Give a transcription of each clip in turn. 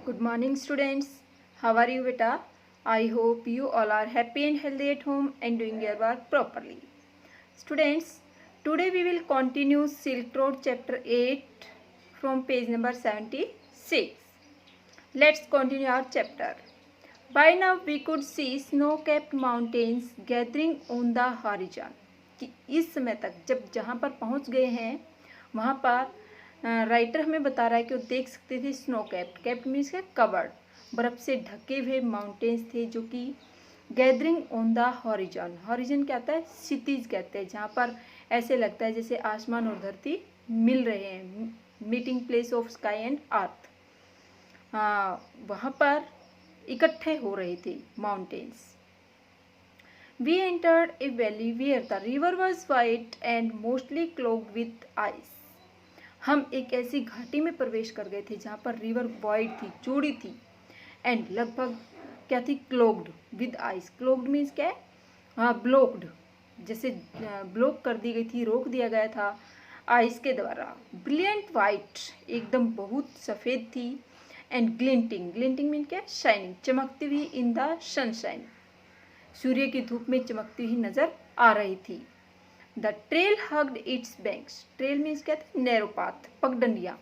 Good morning, students. How are you, beta? I hope you all are happy and healthy at home and doing your work properly. Students, today we will continue Silk Road chapter 8 from page number 76. Let's continue our chapter. By now we could see snow-capped mountains gathering on the horizon. कि इस समय तक जब जहाँ पर पहुँच गए हैं वहाँ पर राइटर हमें बता रहा है कि वो देख सकते थे स्नो कैप्ड। कैप्ड मीन्स क्या? कवर्ड। बर्फ़ से ढके हुए माउंटेन्स थे जो कि gathering on the horizon. Horizon क्या होता है? क्षितिज कहते हैं, जहाँ पर ऐसे लगता है जैसे आसमान और धरती मिल रहे हैं, meeting place of sky and earth. वहाँ पर इकट्ठे हो रहे थे mountains. We entered a valley where the river was white and mostly clogged with ice. हम एक ऐसी घाटी में प्रवेश कर गए थे जहाँ पर रिवर वाइड थी, चौड़ी थी, एंड लगभग क्या थी? Clogged with ice. Clogged means क्या है? हाँ, ब्लॉक्ड, जैसे ब्लॉक कर दी गई थी, रोक दिया गया था आइस के द्वारा। ब्रिलियंट वाइट, एकदम बहुत सफ़ेद थी, एंड ग्लिंटिंग, ग्लिंटिंग मीन क्या? शाइनिंग, चमकती हुई इन द सनशाइन, सूर्य की धूप में चमकती हुई नजर आ रही थी। The trail hugged it's banks. Trail means क्या था? नैरो पाथ, पगडंडियाँ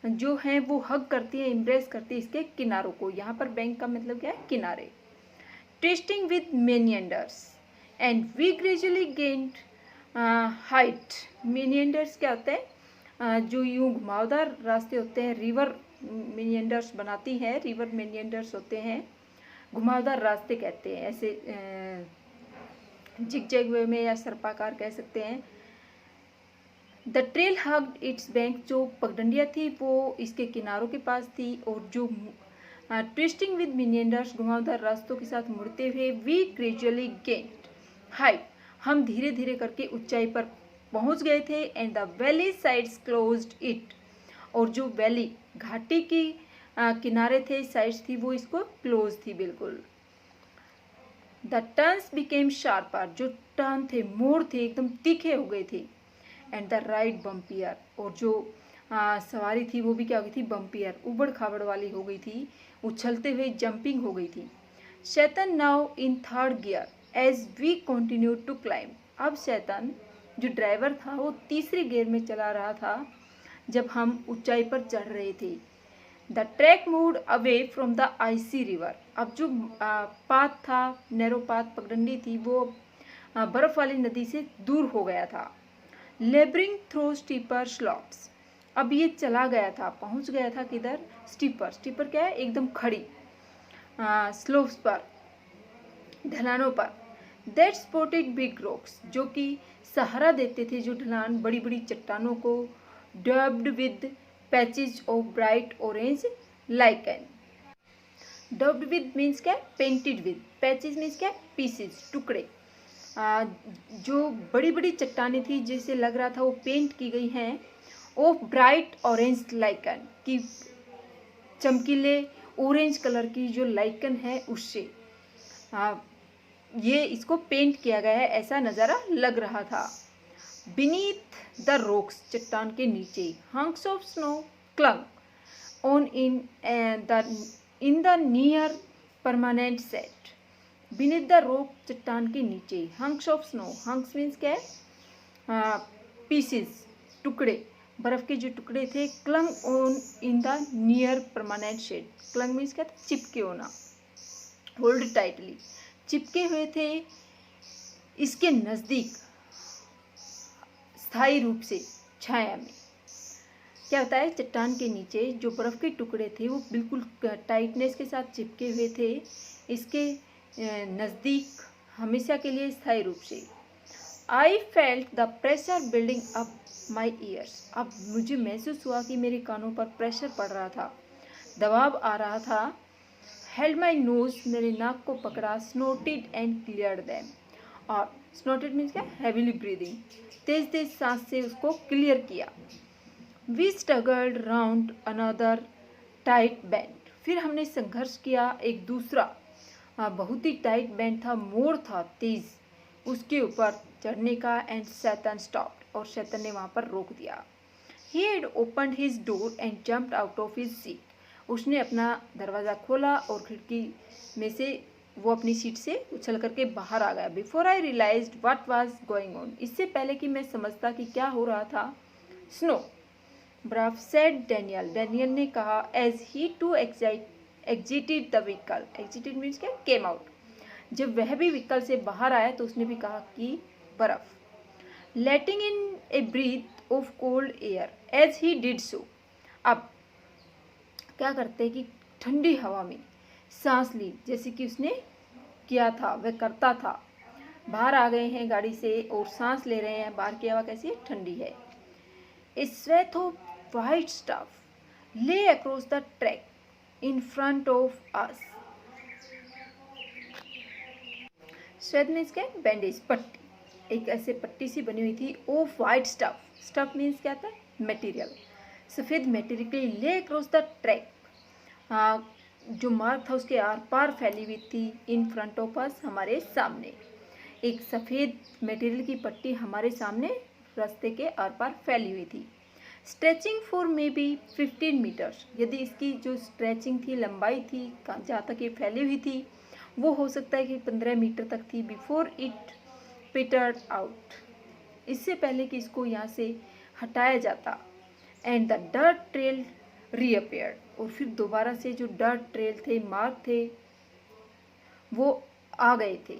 जो हैं वो हग करती है, इम्प्रेस करती है इसके किनारों को। यहाँ पर बैंक का मतलब क्या है? किनारे। Twisting with meanders and we gradually gained height. Meanders क्या होते हैं? जो यूं घुमावदार रास्ते होते हैं, रिवर मेनियंडर्स बनाती हैं, रिवर मेनियंडर्स होते हैं, घुमावदार रास्ते कहते हैं, ऐसे जिगजैग वे में या सर्पाकार कह सकते हैं। The trail hugged it's bank, जो पगडंडिया थी वो इसके किनारों के पास थी, और जो ट्विस्टिंग विद मिनियंडर्स, घुमावदार रास्तों के साथ मुड़ते हुए, वी ग्रेजुअली गेन्ड हाइट, हम धीरे धीरे करके ऊंचाई पर पहुंच गए थे। And the valley sides closed it, और जो वैली घाटी की किनारे थे, साइड्स थी, वो इसको क्लोज थी बिल्कुल। द टर्न्स बिकेम शार्पर, जो टर्न थे, मोड़ थे, एकदम तीखे हो गए थे। एंड द राइड बम्पियर, और जो सवारी थी वो भी क्या हो गई थी? बम्पियर, उबड़ खाबड़ वाली हो गई थी, उछलते हुए जंपिंग हो गई थी। Shaitan now in third gear as we continue to climb. अब शैतान जो ड्राइवर था वो तीसरे गियर में चला रहा था जब हम ऊंचाई पर चढ़ रहे थे। The track moved away from the icy river. अब जो पाथ था, नैरो पाथ, पगडंडी थी, वो बर्फ वाली नदी से दूर हो गया था। लेबरिंग थ्रू स्टीपर स्लॉप्स, अब ये चला गया था, पहुंच गया था किधर? स्टीपर। स्टीपर क्या है? एकदम खड़ी, स्लोप्स पर, ढलानों पर। दैट स्पॉटेड बिग रॉक्स, जो कि सहारा देते थे, जो ढलान, बड़ी बड़ी चट्टानों को। Dabbed with patches of bright orange lichen. Dabbed with means क्या? Painted with. पैचेज मीन्स क्या? पीसेज, टुकड़े। जो बड़ी बड़ी चट्टानें थी, जैसे लग रहा था वो पेंट की गई हैं, ऑफ ब्राइट ऑरेंज लाइकन, की चमकीले ऑरेंज कलर की जो लाइकन है उससे ये इसको पेंट किया गया है, ऐसा नज़ारा लग रहा था। बीनीथ द रॉक्स, चट्टान के नीचे। Hunks of snow clung on in the near permanent set. Beneath the rock, चट्टान के नीचे। Hunks of snow, hunks means क्या है? पीसेस, टुकड़े, बर्फ के जो टुकड़े थे। Clung on in the near permanent shade. Clung means क्या था? चिपके होना, होल्ड टाइटली, चिपके हुए थे इसके नज़दीक, स्थायी रूप से, छाया में। क्या होता है? चट्टान के नीचे जो बर्फ़ के टुकड़े थे वो बिल्कुल टाइटनेस के साथ चिपके हुए थे, इसके नज़दीक, हमेशा के लिए स्थायी रूप से। I felt the pressure building up my years, अब मुझे महसूस हुआ कि मेरे कानों पर प्रेशर पड़ रहा था, दबाव आ रहा था। हेल्ड माई नोज, मेरे नाक को पकड़ा। स्नोटेड एंड क्लियर दैम, और स्नोटेड मीन्स क्या? हैवीली ब्रीदिंग, तेज तेज सांस से उसको क्लियर किया। We struggled round another tight band, फिर हमने संघर्ष किया एक दूसरा बहुत ही टाइट बैंड था, मोड़ था तेज, उसके ऊपर चढ़ने का। एंड शैतान स्टॉप्ड, और शैतान ने वहाँ पर रोक दिया। He had opened his door and jumped out of his seat, उसने अपना दरवाज़ा खोला और खिड़की में से वो अपनी सीट से उछल करके बाहर आ गया। Before I realised what was going on, इससे पहले कि मैं समझता कि क्या हो रहा था। स्नो, बर्फ, सेड डैनियल, डैनियल ने कहा as he too exited the vehicle. Exited means क्या? Came out. जब वह भी व्हीकल से बाहर आया तो उसने भी कहा कि बर्फ। Letting in a breath of cold air as he did so. अब क्या करते हैं कि ठंडी हवा में सांस ली, जैसे कि उसने किया था, वह करता था। बाहर आ गए हैं गाड़ी से और सांस ले रहे हैं, बाहर की हवा कैसी है? ठंडी है। ए स्वेथ ऑफ वाइट स्टफ ले across the track in front of us. Swathe means क्या? बैंडेज, पट्टी। एक ऐसे पट्टी सी बनी हुई थी। Of white stuff, stuff means क्या था? मटेरियल, सफ़ेद मटेरियल के ले अक्रॉस द ट्रैक, जो मार्ग था उसके आर पार फैली हुई थी। इन फ्रंट ऑफ अस, हमारे सामने। एक सफ़ेद मटेरियल की पट्टी हमारे सामने रास्ते के आर पार फैली हुई थी। Stretching for maybe 15 metres, यदि इसकी जो स्ट्रेचिंग थी, लंबाई थी, जहाँ तक ये फैली हुई थी, वो हो सकता है कि 15 मीटर तक थी। बिफोर इट पेटर्ड आउट, इससे पहले कि इसको यहाँ से हटाया जाता। एंड द डर्ट ट्रेल रीअपेयर्ड, और फिर दोबारा से जो डर्ट ट्रेल थे, मार्ग थे, वो आ गए थे।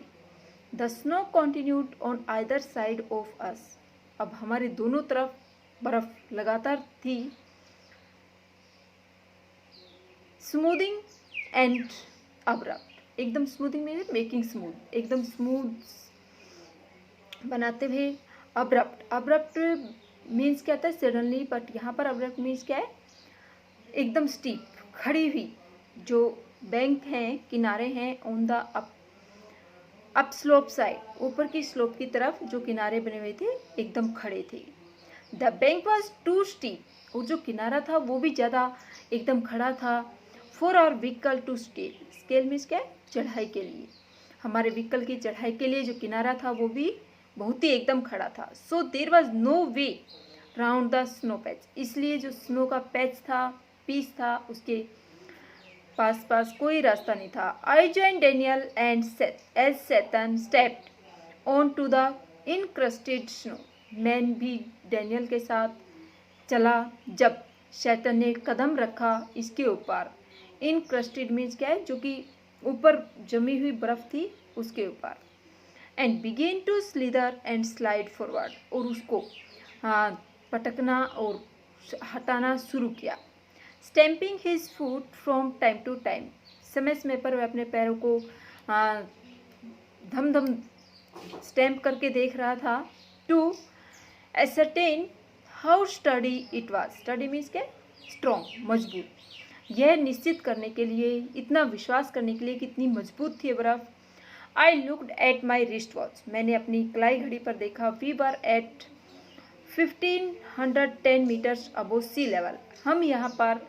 The snow continued on either side of us, अब हमारे दोनों तरफ बर्फ लगातार थी। स्मूथिंग एंड अब्रप्ट, एकदम स्मूथिंग में मेकिंग स्मूथ, एकदम स्मूथ बनाते हुए। अब्रप्ट, अब्रप्ट मीन्स क्या था? सडनली, बट यहाँ पर अब्रप्ट मीन्स क्या है? एकदम स्टीप, खड़ी हुई, जो बैंक हैं, किनारे हैं, on the up slope side, ऊपर की स्लोप की तरफ जो किनारे बने हुए थे एकदम खड़े थे। The bank was too steep, और जो किनारा था वो भी ज़्यादा एकदम खड़ा था। For our vehicle to scale, scale means क्या है? चढ़ाई के लिए, हमारे व्हीकल की चढ़ाई के लिए जो किनारा था वो भी बहुत ही एकदम खड़ा था। So there was no way round the snow patch, इसलिए जो स्नो का पैच था, पीस था, उसके पास कोई रास्ता नहीं था। I join Daniel and as Setan stepped on to the encrusted snow, मैं भी डैनियल के साथ चला जब शैतान ने कदम रखा इसके ऊपर। इनक्रस्टेड मीन्स क्या है? जो कि ऊपर जमी हुई बर्फ थी उसके ऊपर। And began to slither and slide forward, और उसको पटकना और हटाना शुरू किया। Stamping his foot from time to time, समय समय पर वह अपने पैरों को धम धम स्टैम्प करके देख रहा था। To ascertain how sturdy it was, sturdy means क्या? स्ट्रॉन्ग, मजबूत, यह निश्चित करने के लिए, इतना विश्वास करने के लिए कितनी मजबूत थी बर्फ। I looked at my wrist watch, मैंने अपनी कलाई घड़ी पर देखा। We were at 1510 metres above sea level, हम यहाँ पर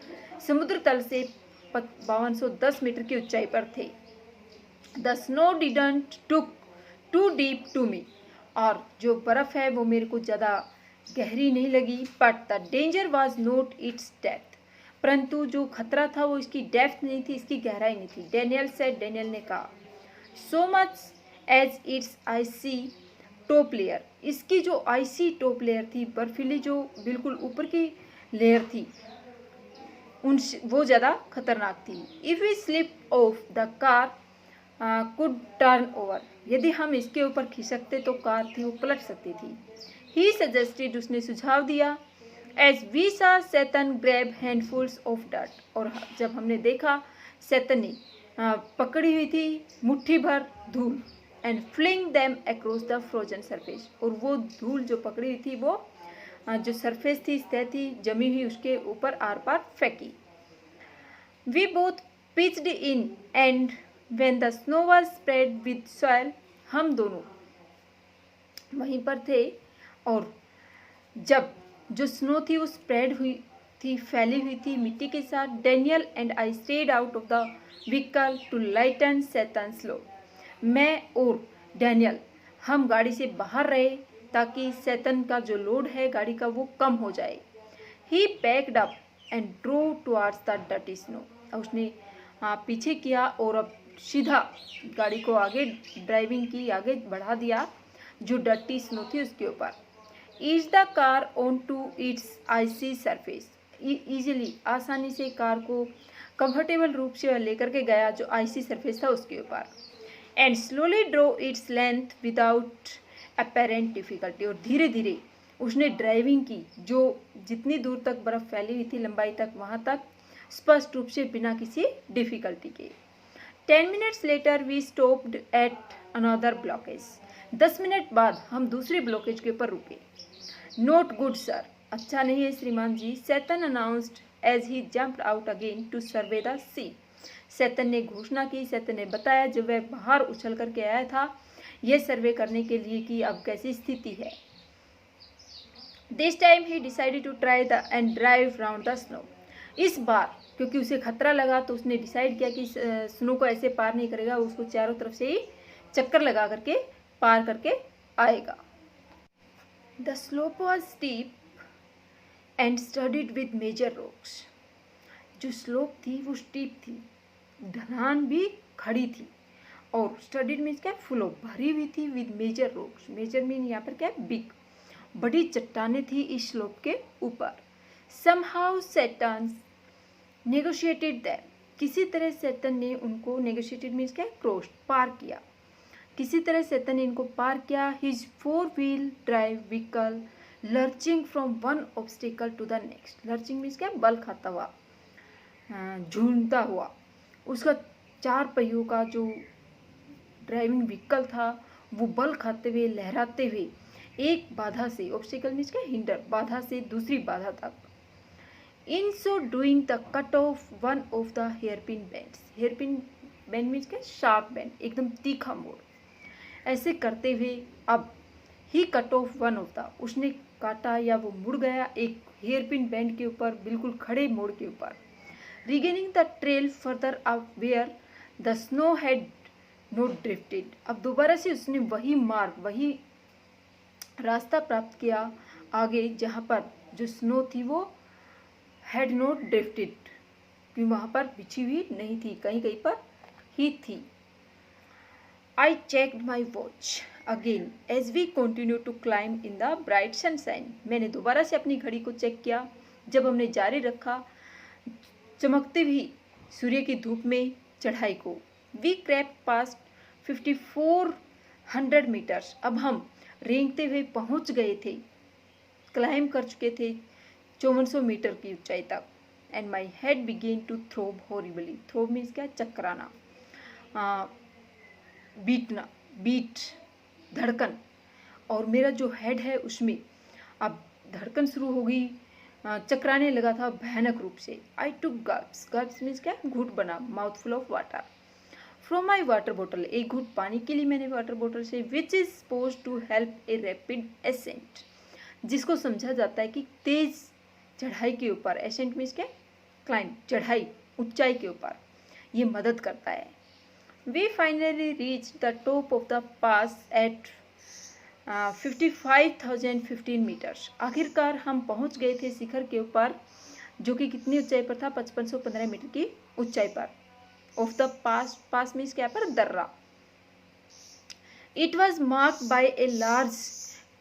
समुद्र तल से 5210 मीटर की ऊंचाई पर थे। The snow didn't look too deep to me, और जो बर्फ़ है वो मेरे को ज़्यादा गहरी नहीं लगी। But the danger was not it's depth, परंतु जो खतरा था वो इसकी डेप्थ नहीं थी, इसकी गहराई नहीं थी। डैनियल सेड, डैनियल ने कहा, so much as its icy top layer, इसकी जो आईसी टॉप लेयर थी, बर्फीली जो बिल्कुल ऊपर की लेयर थी, वो ज़्यादा खतरनाक थी। If we slip off the car could turn over, यदि हम इसके ऊपर खिसकते तो कार थी वो पलट सकती थी। ही सजेस्टेड, उसने सुझाव दिया। As we saw Setan grab handfuls of dirt, और जब हमने देखा सेतन ने पकड़ी हुई थी मुट्ठी भर धूल। And fling them across the frozen surface, और वो धूल जो पकड़ी हुई थी वो जो सरफेस थी, सतह थी जमी हुई, उसके ऊपर आर पार फेंकी। We both pitched in and when the snow was spread with soil, हम दोनों वहीं पर थे, और जब जो स्नो थी वो स्प्रेड हुई थी, फैली हुई थी मिट्टी के साथ। Daniel and I stayed out of the vehicle to lighten Setan's load, मैं और डैनियल हम गाड़ी से बाहर रहे ताकि सेतन का जो लोड है गाड़ी का वो कम हो जाए। He backed up and drove towards the dirty snow, उसने पीछे किया और अब सीधा गाड़ी को आगे ड्राइविंग की, आगे बढ़ा दिया जो डर्टी स्नो थी उसके ऊपर। Ease the car onto its icy surface, easily आसानी से कार को कंफर्टेबल रूप से लेकर के गया जो आइसी सरफेस था उसके ऊपर। And slowly drew its length without apparent difficulty, और धीरे धीरे उसने ड्राइविंग की जो जितनी दूर तक बर्फ़ फैली हुई थी लंबाई तक, वहाँ तक स्पष्ट रूप से बिना किसी डिफिकल्टी के। 10 minutes later we stopped at another blockage, 10 minute बाद हम दूसरे ब्लॉकेज के ऊपर रुके। नोट गुड सर, अच्छा नहीं है श्रीमान जी, Saitan announced as he jumped out again to survey the sea, Saitan ने घोषणा की, सैतन ने बताया जब वह बाहर उछल करके आया था यह सर्वे करने के लिए कि अब कैसी स्थिति है। This time he decided to try the end drive round the snow, इस बार क्योंकि उसे खतरा लगा तो उसने डिसाइड किया कि स्नो को ऐसे पार नहीं करेगा, उसको चारों तरफ से ही चक्कर लगा करके पार करके आएगा। The slope was steep and studded with major rocks, जो स्लोप थी वो स्टीप थी, ढलान भी खड़ी थी, और स्टडीड मीन्स क्या, फुल ऑफ भरी हुई थी with major rocks, major mean यहाँ पर क्या है, बिग, बड़ी चट्टानें थी इस स्लोप के ऊपर। समहाउ सैटन नेगोशिएटेड दैम, किसी तरह सैतन ने उनको, नेगोशिएटेड मीन्स क्या, क्रॉस, पार किया, किसी तरह सैतन ने इनको पार किया। His 4-wheel drive vehicle lurching from one obstacle to the next, lurching means क्या, बल खाता हुआ, झूलता हुआ, उसका 4 पहियों का जो ड्राइविंग व्हीकल था वो बल खाते हुए, लहराते हुए एक बाधा से, ऑब्स्टिकल मीन्स क्या, हिंडर, बाधा से दूसरी बाधा तक। In so doing the cut off one of the hairpin bends, hairpin bend means क्या, शार्प बैंड, एकदम तीखा मोड़, ऐसे करते हुए अब he cut off one of the, उसने काटा या वो मुड़ गया एक हेयरपिन बैंड के ऊपर, बिल्कुल खड़े मोड़ के ऊपर। Regaining the trail further up where the snow had not drifted, अब दोबारा से उसने वही मार्ग, वही रास्ता प्राप्त किया आगे जहाँ पर जो स्नो थी वो हैड नॉट ड्रिफ्टेड, कि वहाँ पर बिछी हुई नहीं थी, कहीं कहीं पर ही थी। I checked my watch again as we continue to climb in the bright sunshine, मैंने दोबारा से अपनी घड़ी को चेक किया जब हमने जारी रखा चमकते हुई सूर्य की धूप में चढ़ाई को। वी क्रैप्ड पास्ट 5400 मीटर्स, अब हम रेंगते हुए पहुंच गए थे, क्लाइंब कर चुके थे 5400 मीटर की ऊंचाई तक। And my head began to throb horribly, throb means क्या, चकराना, बीटना, बीट, धड़कन, और मेरा जो हेड है उसमें अब धड़कन शुरू हो गई, चकराने लगा था भयानक रूप से। आई टुक गल्प्स, गल्प्स मीन्स क्या, घूंट बना, mouthful of water, from my water bottle, एक घूंट पानी के लिए मैंने वाटर बॉटल से, which is suppose to help a rapid ascent, जिसको समझा जाता है कि तेज चढ़ाई के ऊपर, एसेंट मीन्स क्या, क्लाइंब, चढ़ाई, ऊंचाई के ऊपर ये मदद करता है। We finally reach the top of the pass at 55,015 metres, आखिरकार हम पहुंच गए थे शिखर के ऊपर जो कि कितनी ऊंचाई पर था, 5515 मीटर की ऊंचाई पर। Of the pass, pass means क्या, पर दर्रा। It was marked by a large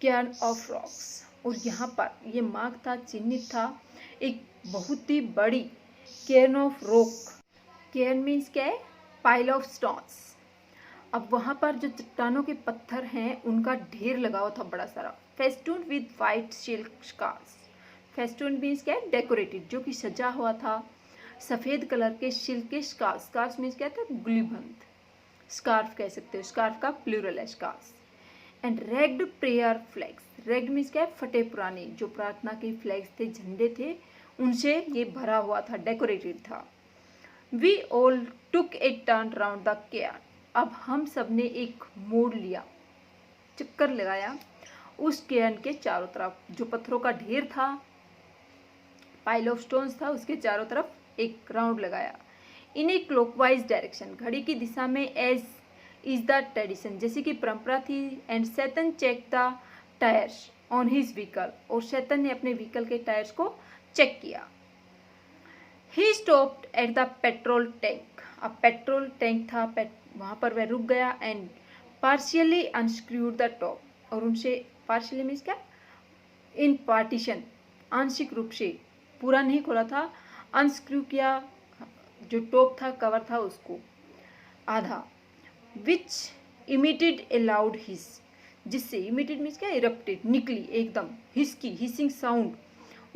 cairn of rocks, और यहाँ पर ये मार्क था, चिन्हित था एक बहुत ही बड़ी cairn of rock, cairn means क्या है, पाइल ऑफ स्टोन्स। अब वहाँ पर जो चट्टानों के पत्थर हैं उनका ढेर लगा हुआ था बड़ा सारा, festoon with white silk scarves, festoon means क्या है, डेकोरेटेड, जो कि सजा हुआ था सफ़ेद कलर के सिल्क के स्कार्स, स्कार्स मीन्स क्या था, गुलीबंद, स्कार्फ कह सकते हो, स्कार्फ का प्लूरल है scarves. And ragged prayer flags, ragged means क्या है, फटे पुराने, जो प्रार्थना के फ्लैग्स थे, झंडे थे, उनसे ये भरा हुआ था, डेकोरेटेड था। We all took a turn round the cairn, अब हम सब ने एक मोड़ लिया, चक्कर लगाया उस केयर्न के चारों तरफ, जो पत्थरों का ढेर था, पाइल ऑफ स्टोन्स था, उसके चारों तरफ एक राउंड लगाया। इन ए क्लॉकवाइज डायरेक्शन, घड़ी की दिशा में, एज इज द ट्रेडिशन, जैसे कि परंपरा थी। And Saitan check the tyres on his vehicle, और सैतन ने अपने व्हीकल के टायर्स को चेक किया। He stopped at the petrol tank. अब पेट्रोल टैंक था, वहाँ पर वह रुक गया and partially unscrewed the top, और उनसे पार्शियली मीन्स क्या, इन पार्टीशन, आंशिक रूप से, पूरा नहीं खोला था, अनस्क्रू किया, जो टॉप था, कवर था, उसको आधा, विच इमिटेड ए लाउड हिस, जिससे इमिटेड मीन्स क्या, इरप्टेड, निकली एकदम हिसकी, हिसिंग साउंड,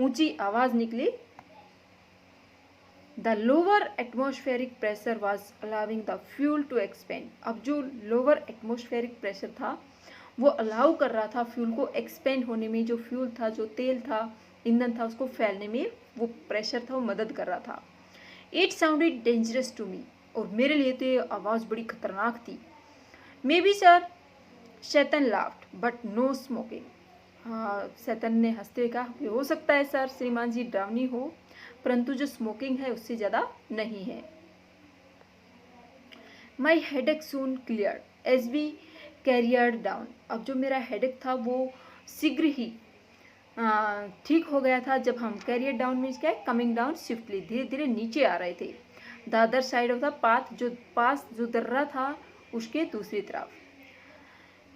ऊंची आवाज निकली। The lower atmospheric pressure was allowing the fuel to expand. अब जो लोअर एटमॉस्फेरिक प्रेशर था वो अलाउ कर रहा था फ्यूल को एक्सपेंड होने में, जो फ्यूल था, जो तेल था, ईंधन था, उसको फैलने में वो प्रेशर था, वो मदद कर रहा था। It sounded dangerous to me, और मेरे लिए तो ये आवाज़ बड़ी खतरनाक थी। Maybe sir, Shaitan laughed, but no smoking. हाँ, शैतान ने हंसते हुए कहा कि हो सकता है सर श्रीमान जी डरावनी हो, परंतु जो स्मोकिंग है उससे ज़्यादा नहीं है। My headache soon clear as we careered down. अब जो मेरा हेडेक था वो शीघ्र ही ठीक हो गया था जब हम कैरियर डाउन मीन्स क्या है, कमिंग डाउन स्विफ्टली, धीरे धीरे नीचे आ रहे थे। The other side of the path, जो दर्रा था उसके दूसरी तरफ।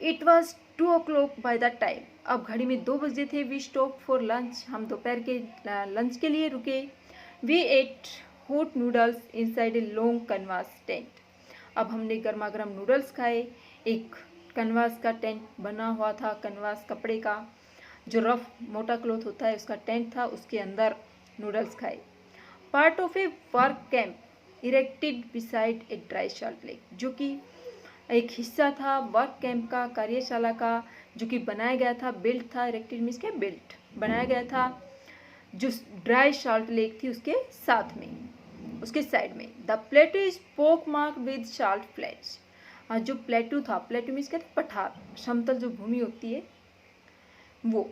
It was 2 o'clock by the time. अब घड़ी में 2 बजे थे। वी स्टॉप फॉर लंच, हम दोपहर के लंच के लिए रुके। We ate hot noodles inside a long canvas tent. अब हमने गर्मा गर्म नूडल्स खाए। एक कन्वास का टेंट बना हुआ था, कन्वास कपड़े का, जो रफ मोटा क्लॉथ होता है, उसका टेंट था, उसके अंदर नूडल्स खाए। Part of A work camp erected beside a dry salt lake, जो कि एक हिस्सा था वर्क कैंप का, कार्यशाला का, जो कि बनाया गया था, बिल्ट था, इरेक्टेड मीन्स क्या, बिल्ट, बनाया गया था, जो ड्राई सॉल्ट लेक थी उसके साथ में, उसके साइड में। द प्लेटू इज पोक मार्क विद सॉल्ट फ्लैट्स। जो प्लेटू था, प्लेटू मीन्स क्या था, पठार, समतल जो भूमि होती है, वो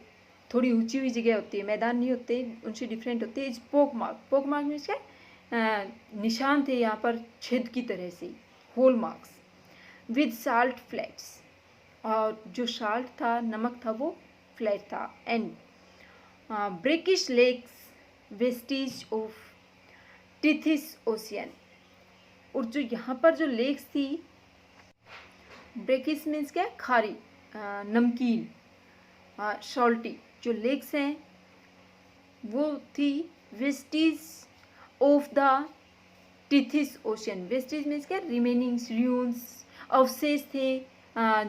थोड़ी ऊंची हुई जगह होती है, मैदान नहीं होते, उनसे डिफरेंट होते हैं। इज पोक मार्क, पोक मार्क मीन्स क्या, निशान थे यहाँ पर छेद की तरह से, hole marks, with salt flats, और जो साल्ट था, नमक था, वो फ्लैट था। And brackish lakes, vestiges of Tethys ocean. और जो यहाँ पर जो लेक्स थी, ब्रेकिश मीन्स क्या, खारी, नमकीन, सॉल्टी, जो लेक्स हैं वो थी vestiges of the Tethys ocean. Vestiges means क्या, रिमेनिंग, र्यून्स, अवशेष थे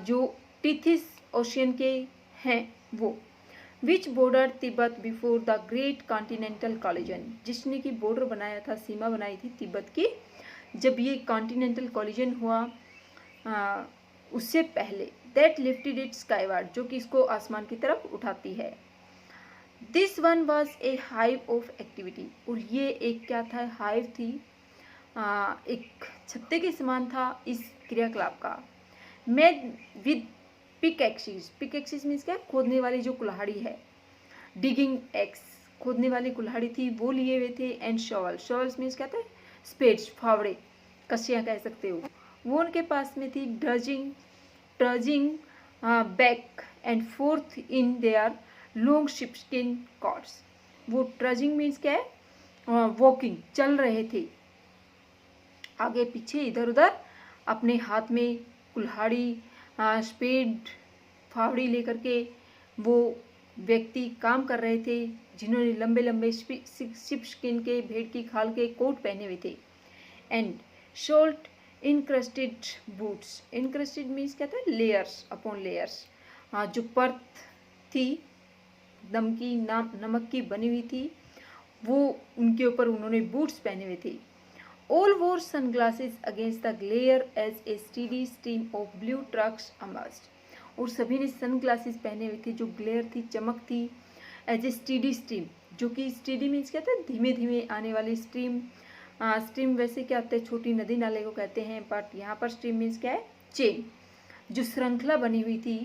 जो टिथिस ओशियन के हैं वो। Which border Tibet before the great continental collision, जिसने की बॉर्डर बनाया था, सीमा बनाई थी तिब्बत की, जब ये कॉन्टिनेंटल कॉलिजन हुआ उससे पहले। दैट लिफ्टेड इट स्काईवार्ड, जो कि इसको आसमान की तरफ उठाती है। This one was a hive of activity, और ये एक क्या था, हाइव थी, एक छत्ते के समान था इस क्रियाकलाप का। मेड विद पिकैक्सिस, पिकैक्सिस मीन्स क्या, खोदने वाली जो कुल्हाड़ी है, डिगिंग एक्स, खोदने वाली कुल्हाड़ी थी, वो लिए हुए थे। एंड शॉवल, शॉवल्स मीन्स क्या था, स्पेड्स, फावड़े, कसियाँ कह सकते हो, वो उनके पास में थी। Trudging back and forth in their long sheepskin coats, वो ट्रजिंग मीन्स क्या है, वॉकिंग, चल रहे थे आगे पीछे, इधर उधर, अपने हाथ में कुल्हाड़ी, स्पेड, फावड़ी लेकर के वो व्यक्ति काम कर रहे थे, जिन्होंने लंबे लंबे शिपस्किन के, भेड़ की खाल के कोट पहने हुए थे। एंड शॉल्ट इनक्रस्टेड बूट्स, इनक्रस्टेड मीन्स क्या था, लेयर्स अपॉन लेयर्स, जो परत थी नमक की बनी हुई थी, वो उनके ऊपर उन्होंने बूट्स पहने हुए थे। All wore sunglasses against the glare as a steady stream of blue trucks emerged. और सभी ने सनग्लासेस पहने हुए थे, जो ग्लेयर थी, चमक थी, एज ए स्टीडी स्ट्रीम, जो कि स्टीडी मीन्स क्या था, धीमे धीमे आने वाली स्ट्रीम। स्ट्रीम वैसे क्या होता है, छोटी नदी नाले को कहते हैं, बट यहाँ पर स्ट्रीम मीन्स क्या है, चेन, जो श्रृंखला बनी हुई थी,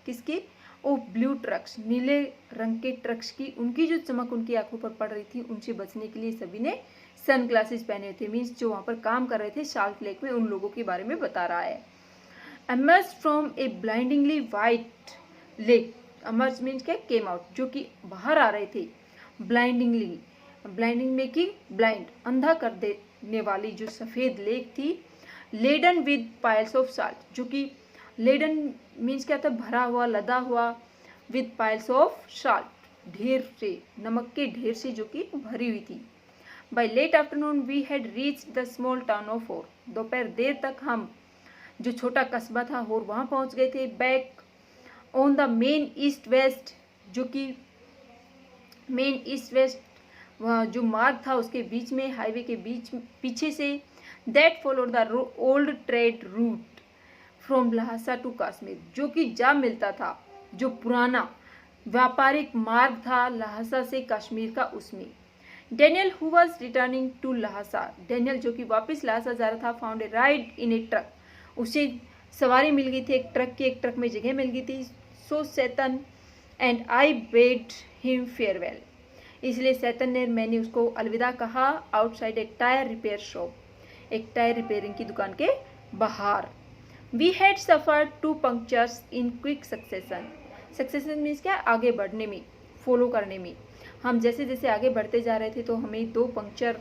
किसकी, ओ ब्लू ट्रक्स, नीले रंग के ट्रक्स की, उनकी जो चमक उनकी आंखों पर पड़ रही थी, उनसे बचने के लिए सभी ने सन ग्लासेस पहने थे। मीन्स जो वहाँ पर काम कर रहे थे साल्ट लेक में, उन लोगों के बारे में बता रहा है। emerged from a blindingly white lake, emerged means क्या, केम आउट, जो कि बाहर आ रहे थे, blindingly, ब्लाइंडिंग मेकिंग ब्लाइंड, अंधा कर देने वाली जो सफ़ेद लेक थी। Laden with piles of salt, जो कि लेडन मीन्स क्या था, भरा हुआ, लदा हुआ, विद पाइल्स ऑफ साल्ट, ढेर से, नमक के ढेर से जो कि भरी हुई थी। By late afternoon we had reach the small town of Hor, दोपहर देर तक हम जो छोटा कस्बा था होर वहाँ पहुँच गए थे। Back on the main east west, जो कि मेन ईस्ट वेस्ट जो मार्ग था उसके बीच में, हाईवे के बीच पीछे से, that followed the old trade route from Lhasa to Kashmir, जो कि जा मिलता था जो पुराना व्यापारिक मार्ग था लहासा से कश्मीर का, उसमें। Daniel who was returning to Lhasa, Daniel जो कि वापस लहासा जा रहा था, found a ride in a truck, उसे सवारी मिल गई थी एक ट्रक की, एक ट्रक में जगह मिल गई थी। So Saitan and I bade him farewell, इसलिए सैतन ने, मैंने उसको अलविदा कहा, outside a tyre repair shop, एक टायर रिपेयरिंग की दुकान के बाहर। We had suffered 2 punctures in quick succession, succession means क्या, आगे बढ़ने में, फॉलो करने में। हम जैसे जैसे आगे बढ़ते जा रहे थे तो हमें 2 पंक्चर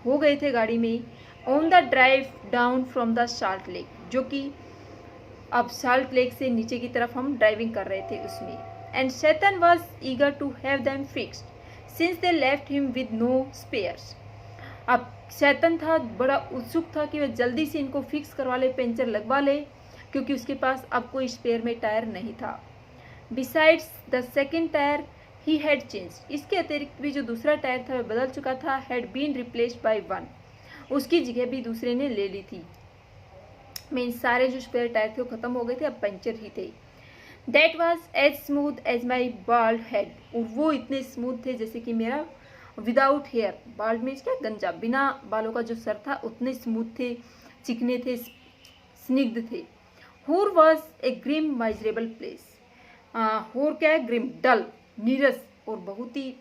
हो गए थे गाड़ी में। On the drive down from the salt lake, जो कि अब साल्ट लेक से नीचे की तरफ हम ड्राइविंग कर रहे थे उसमें। And Saitan was eager to have them fixed since they left him with no spares, अब सैतन था, बड़ा उत्सुक था कि वह जल्दी से इनको फिक्स करवा ले, पंचर लगवा ले, क्योंकि उसके पास अब कोई स्पेयर में टायर नहीं था। Besides the second tyre he had change, इसके अतिरिक्त भी जो दूसरा टायर था वह बदल चुका था। Had been replaced by one, उसकी जगह भी दूसरे ने ले ली थी। मीन सारे जो स्पेयर टायर थे वो खत्म हो गए थे, अब पंचर ही थे। That was as smooth as my bald head, और वो इतने स्मूथ थे जैसे कि मेरा विदाउट हेयर, बाल्ड मीन्स क्या, गंजा, बिना बालों का जो सर था, उतने स्मूथ थे, चिकने थे, स्निग्ध थे। Hor was a grim miserable place, Hor क्या है, ग्रिम, डल, नीरस और बहुत ही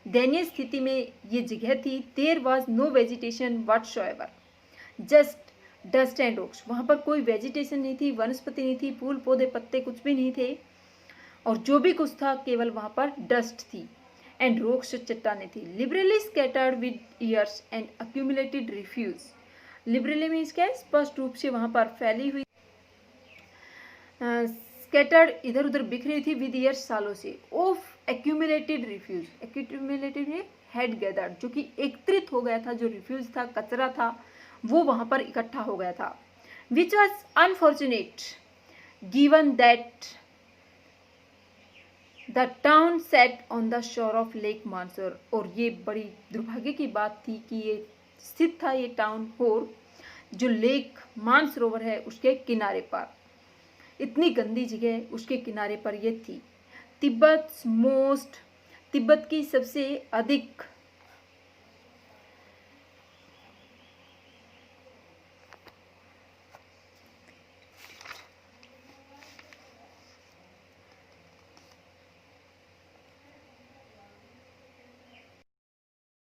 दयनीय स्थिति में ये जगह थी। There was no vegetation whatsoever, just dust and rocks, वहाँ पर कोई वेजिटेशन नहीं थी, वनस्पति नहीं थी, फूल पौधे पत्ते कुछ भी नहीं थे, और जो भी कुछ था केवल वहाँ पर डस्ट थी एंड रॉक्स, चट्टानें थी। Liberally scattered with years and accumulated refuse, liberally means क्या है, स्पष्ट रूप से वहाँ पर फैली हुई, स्कैटर्ड इधर उधर बिखरी थी, विद ईयर्स सालों से, ऑफ एक्यूमुलेटेड रिफ्यूज, एक्यूमुलेटेड में हेड गैदर्ड, जो कि एकत्रित हो गया था, जो रिफ्यूज था, कचरा था, वो वहाँ पर इकट्ठा हो गया था। Which was unfortunate given that the town set on the shore of lake Mansarovar, और ये बड़ी दुर्भाग्य की बात थी कि ये स्थित था ये टाउन होर जो लेक मानसरोवर है उसके किनारे पर, इतनी गंदी जगह उसके किनारे पर ये थी। तिब्बत की सबसे अधिक